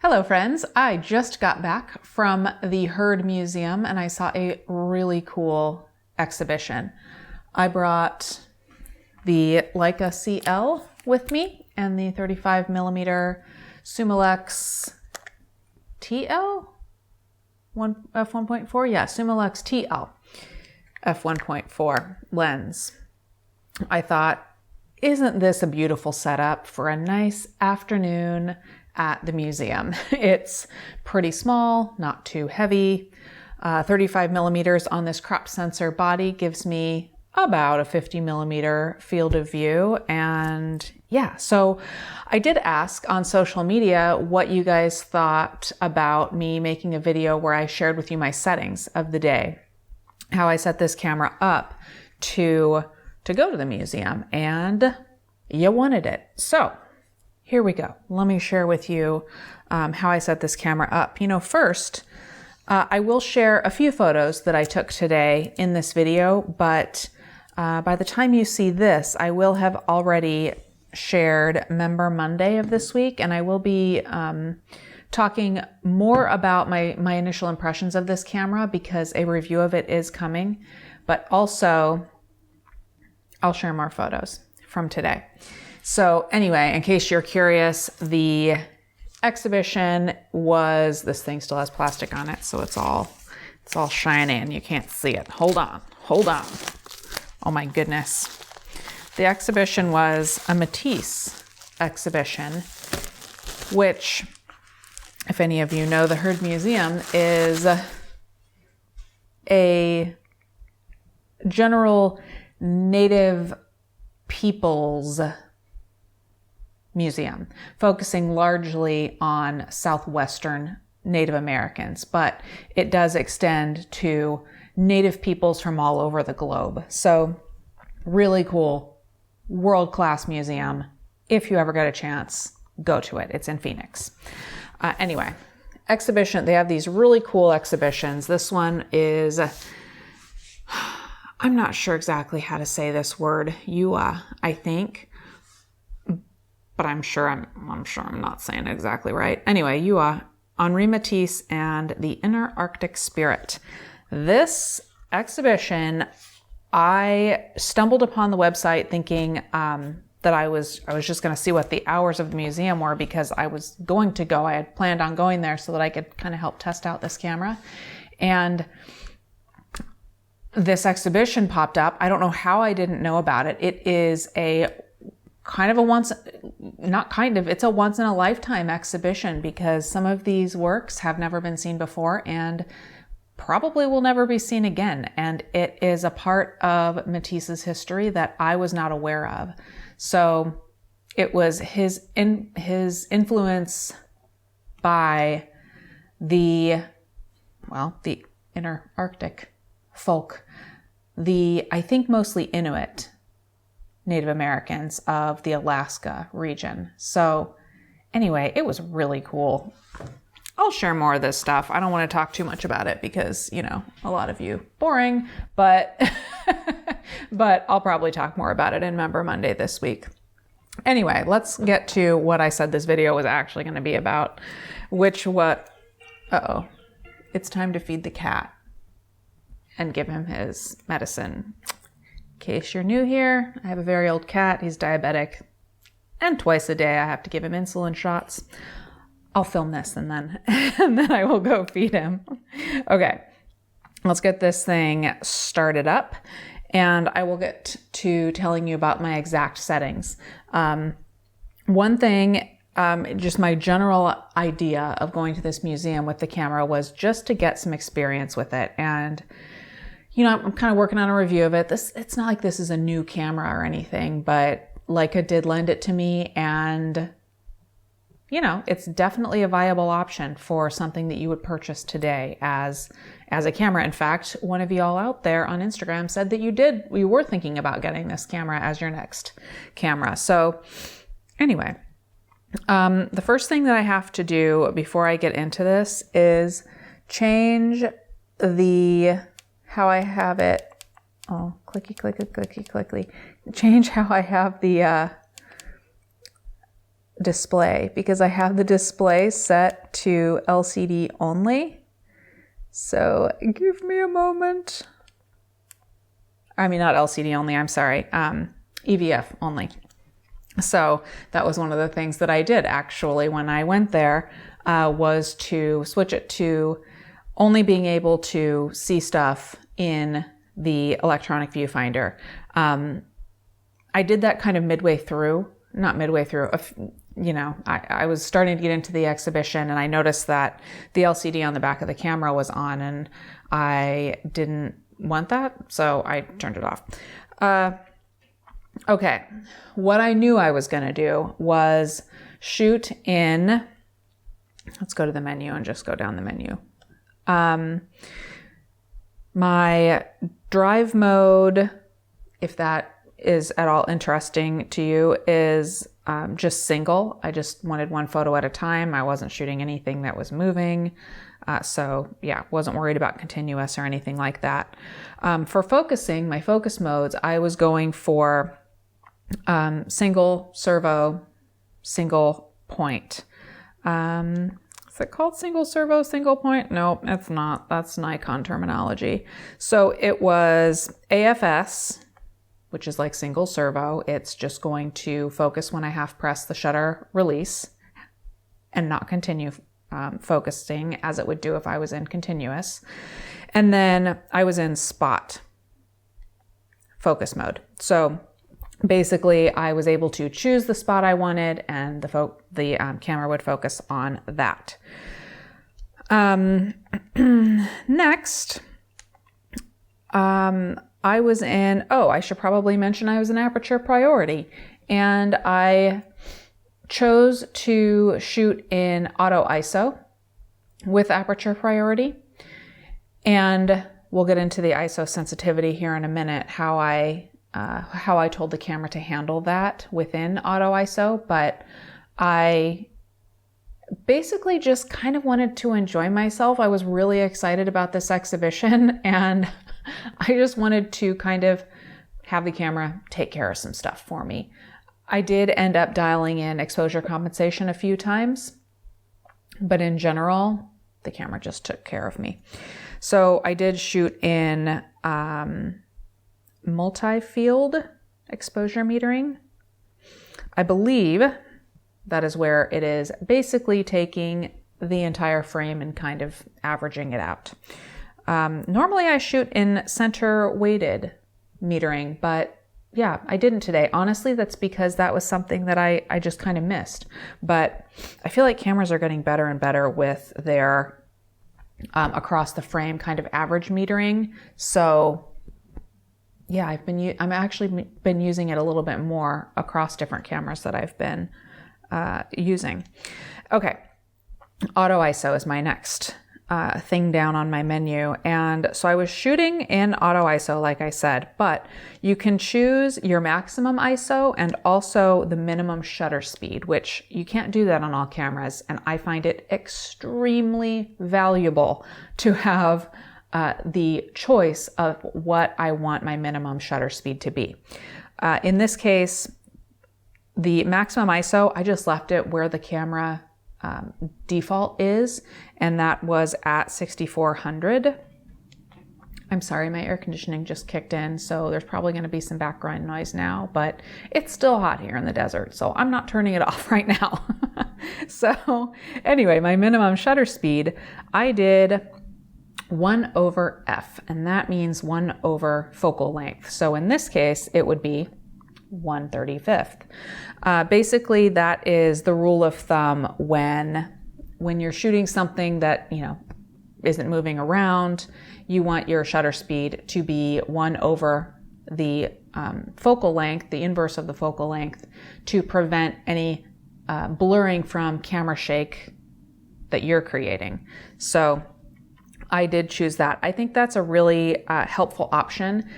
Hello friends, I just got back from the Heard Museum and I saw a really cool exhibition. I brought the Leica CL with me and the 35mm summilux-tl f1.4, yeah, summilux-tl f1.4 lens. I thought, isn't this a beautiful setup for a nice afternoon at the museum? It's pretty small, not too heavy. 35mm on this crop sensor body gives me about a 50mm field of view. And yeah, so I did ask on social media what you guys thought about me making a video where I shared with you my settings of the day, how I set this camera up to go to the museum, and you wanted it. So here we go. Let me share with you how I set this camera up. First, I will share a few photos that I took today in this video, but by the time you see this, I will have already shared Member Monday of this week, and I will be talking more about my initial impressions of this camera because a review of it is coming, but also I'll share more photos from today. So anyway, in case you're curious, the exhibition was, this thing still has plastic on it, so it's all shiny and you can't see it. Hold on. Oh my goodness. The exhibition was a Matisse exhibition, which, if any of you know, the Heard Museum is a general Native peoples museum, focusing largely on Southwestern Native Americans, but it does extend to Native peoples from all over the globe. So really cool, world-class museum. If you ever get a chance, go to it. It's in Phoenix. Anyway, exhibition, they have these really cool exhibitions. This one is, I'm not sure exactly how to say this word, I think, but I'm sure I'm not saying it exactly right. Anyway, Henri Matisse and the Inner Arctic Spirit. This exhibition, I stumbled upon the website thinking that I was just going to see what the hours of the museum were because I was going to go. I had planned on going there so that I could kind of help test out this camera. And this exhibition popped up. I don't know how I didn't know about it. It is it's a once in a lifetime exhibition because some of these works have never been seen before and probably will never be seen again. And it is a part of Matisse's history that I was not aware of. So it was his influence by the inner Arctic folk, I think mostly Inuit Native Americans of the Alaska region. So anyway, it was really cool. I'll share more of this stuff. I don't want to talk too much about it because, a lot of you boring, but but I'll probably talk more about it in Member Monday this week. Anyway, let's get to what I said this video was actually going to be about, it's time to feed the cat and give him his medicine. In case you're new here, I have a very old cat. He's diabetic, and twice a day I have to give him insulin shots. I'll film this and then I will go feed him. Okay, let's get this thing started up, and I will get to telling you about my exact settings. One thing, just my general idea of going to this museum with the camera was just to get some experience with it. And I'm kind of working on a review of it. It's not like this is a new camera or anything, but Leica did lend it to me, and it's definitely a viable option for something that you would purchase today as a camera. In fact, one of y'all out there on Instagram said that you were thinking about getting this camera as your next camera. So anyway, the first thing that I have to do before I get into this is change how I have it. Oh, clicky. Change how I have the display because I have the display set to LCD only. So give me a moment. I mean, not LCD only, I'm sorry, EVF only. So that was one of the things that I did actually when I went there, was to switch it to only being able to see stuff in the electronic viewfinder. I did that kind of midway through, not midway through, I was starting to get into the exhibition and I noticed that the LCD on the back of the camera was on and I didn't want that, so I turned it off. Okay, what I knew I was going to do was shoot in, let's go to the menu and just go down the menu. My drive mode, if that is at all interesting to you, is just single. I just wanted one photo at a time. I wasn't shooting anything that was moving. So yeah, wasn't worried about continuous or anything like that. For focusing, my focus modes, I was going for single servo, single point. Is it called single servo, single point? No, it's not. That's Nikon terminology. So it was AFS, which is like single servo. It's just going to focus when I half press the shutter release and not continue focusing as it would do if I was in continuous. And then I was in spot focus mode. So basically I was able to choose the spot I wanted and the camera would focus on that. Next, I was in, I should probably mention I was in Aperture Priority, and I chose to shoot in auto ISO with Aperture Priority. And we'll get into the ISO sensitivity here in a minute, how I told the camera to handle that within auto ISO, but I basically just kind of wanted to enjoy myself. I was really excited about this exhibition and I just wanted to kind of have the camera take care of some stuff for me. I did end up dialing in exposure compensation a few times, but in general, the camera just took care of me. So I did shoot in multi-field exposure metering. I believe that is where it is basically taking the entire frame and kind of averaging it out. Normally I shoot in center weighted metering, but yeah, I didn't today. Honestly, that's because that was something that I just kind of missed. But I feel like cameras are getting better and better with their across the frame kind of average metering. So yeah, I'm actually been using it a little bit more across different cameras that I've been using. Okay, auto ISO is my next thing down on my menu. And so I was shooting in auto ISO, like I said, but you can choose your maximum ISO and also the minimum shutter speed, which you can't do that on all cameras. And I find it extremely valuable to have the choice of what I want my minimum shutter speed to be. In this case, the maximum ISO, I just left it where the camera default is, and that was at 6400. I'm sorry, my air conditioning just kicked in, so there's probably going to be some background noise now, but it's still hot here in the desert, so I'm not turning it off right now. So anyway, my minimum shutter speed, I did 1/f, and that means 1 focal length. So in this case, it would be 1/35. Basically, that is the rule of thumb when you're shooting something that, isn't moving around. You want your shutter speed to be 1 over the focal length, the inverse of the focal length, to prevent any blurring from camera shake that you're creating. So I did choose that. I think that's a really helpful option.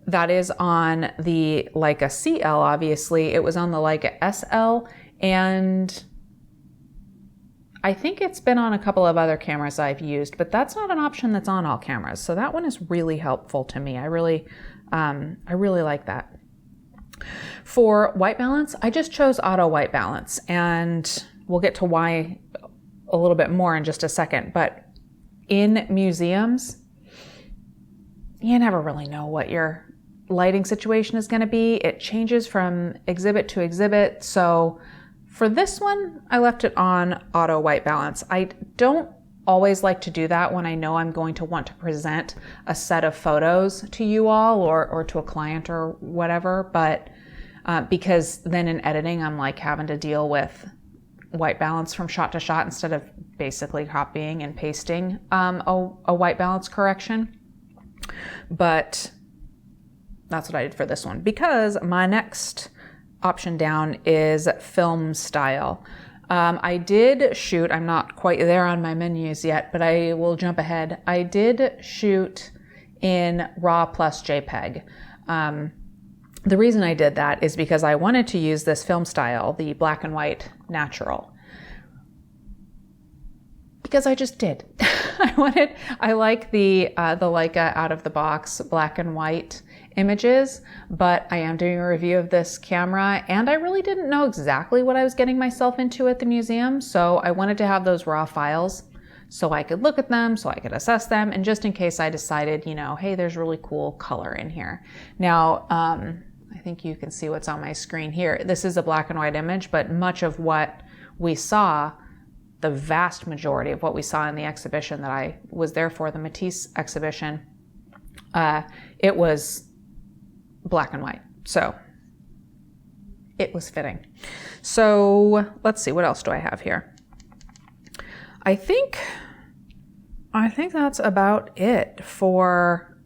That is on the Leica CL, obviously. It was on the Leica SL, and I think it's been on a couple of other cameras I've used, but that's not an option that's on all cameras. So that one is really helpful to me. I really like that. For white balance, I just chose auto white balance, and we'll get to why a little bit more in just a second. But in museums, you never really know what your lighting situation is going to be. It changes from exhibit to exhibit. So for this one, I left it on auto white balance. I don't always like to do that when I know I'm going to want to present a set of photos to you all or to a client or whatever, but because then in editing, I'm like having to deal with white balance from shot to shot instead of basically copying and pasting a white balance correction. But that's what I did for this one, because my next option down is film style. I did shoot, I'm not quite there on my menus yet, but I will jump ahead. I did shoot in RAW plus JPEG. The reason I did that is because I wanted to use this film style, the black and white natural, because I just did. I like the Leica out of the box black and white images, but I am doing a review of this camera and I really didn't know exactly what I was getting myself into at the museum. So I wanted to have those raw files so I could look at them, so I could assess them. And just in case I decided, you know, hey, there's really cool color in here. Now, I think you can see what's on my screen here. This is a black and white image, but much of what we saw, the vast majority of what we saw in the exhibition that I was there for, the Matisse exhibition, it was black and white. So it was fitting. So let's see, what else do I have here? I think that's about it for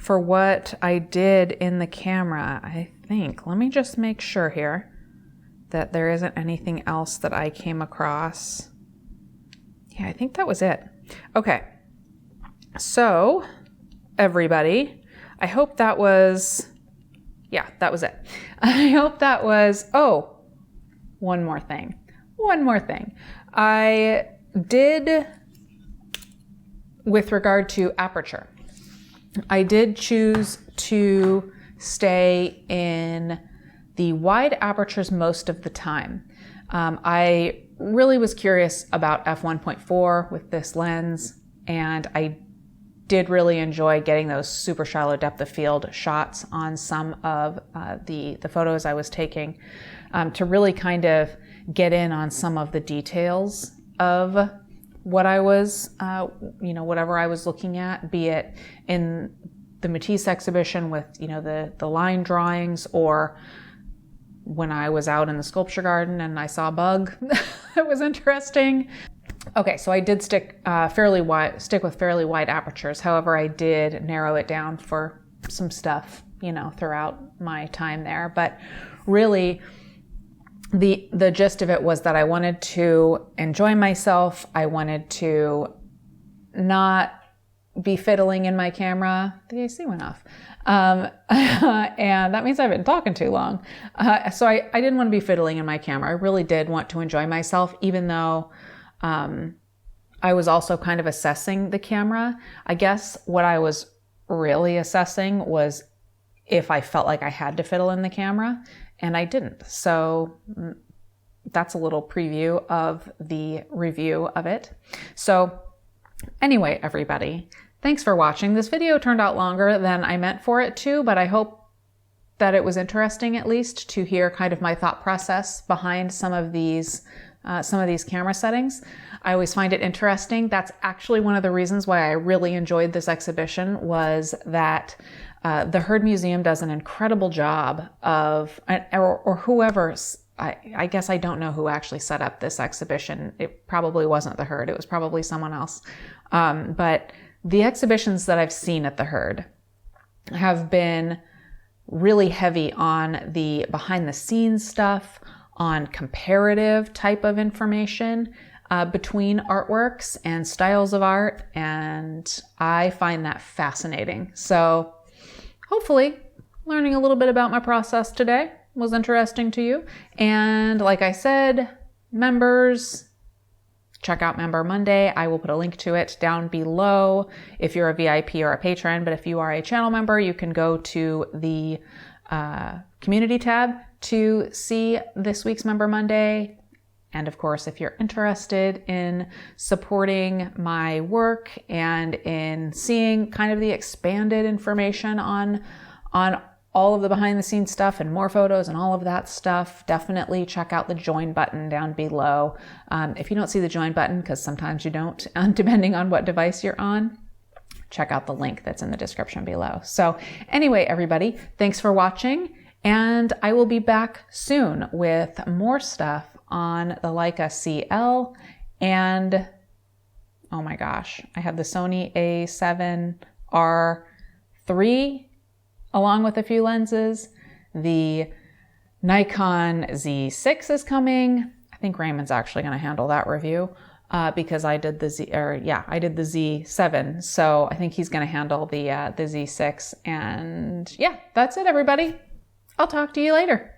what I did in the camera, I think. Let me just make sure here that there isn't anything else that I came across. Yeah, I think that was it. Okay. So, everybody, I hope that was, yeah, that was it. I hope that was, oh, one more thing. I did, with regard to aperture, I did choose to stay in the wide apertures most of the time. I really was curious about f1.4 with this lens, and I did really enjoy getting those super shallow depth of field shots on some of the photos I was taking, to really kind of get in on some of the details of what I was, whatever I was looking at, be it in the Matisse exhibition with, the line drawings, or when I was out in the sculpture garden and I saw a bug that was interesting. Okay, so I did stick with fairly wide apertures. However, I did narrow it down for some stuff, throughout my time there. But really, the gist of it was that I wanted to enjoy myself. I wanted to not be fiddling in my camera. The AC went off. And that means I've been talking too long. So I didn't want to be fiddling in my camera. I really did want to enjoy myself, even though I was also kind of assessing the camera. I guess what I was really assessing was if I felt like I had to fiddle in the camera, and I didn't. So that's a little preview of the review of it. So anyway, everybody, thanks for watching. This video turned out longer than I meant for it to, but I hope that it was interesting, at least, to hear kind of my thought process behind some of these camera settings. I always find it interesting. That's actually one of the reasons why I really enjoyed this exhibition, was that the Heard Museum does an incredible job of, or whoever's, I guess I don't know who actually set up this exhibition. It probably wasn't the Heard. It was probably someone else. But the exhibitions that I've seen at the Heard have been really heavy on the behind the scenes stuff, on comparative type of information between artworks and styles of art, and I find that fascinating. So hopefully learning a little bit about my process today was interesting to you. And like I said, members, check out Member Monday. I will put a link to it down below if you're a VIP or a patron. But if you are a channel member, you can go to the community tab to see this week's Member Monday. And of course, if you're interested in supporting my work and in seeing kind of the expanded information on all of the behind the scenes stuff and more photos and all of that stuff, definitely check out the join button down below. If you don't see the join button, because sometimes you don't, depending on what device you're on, check out the link that's in the description below. So anyway, everybody, thanks for watching. And I will be back soon with more stuff on the Leica CL and, oh my gosh, I have the Sony A7R3 along with a few lenses. The Nikon Z6 is coming. I think Raymond's actually going to handle that review because I did the Z7. So I think he's going to handle the Z6. And yeah, that's it, everybody. I'll talk to you later.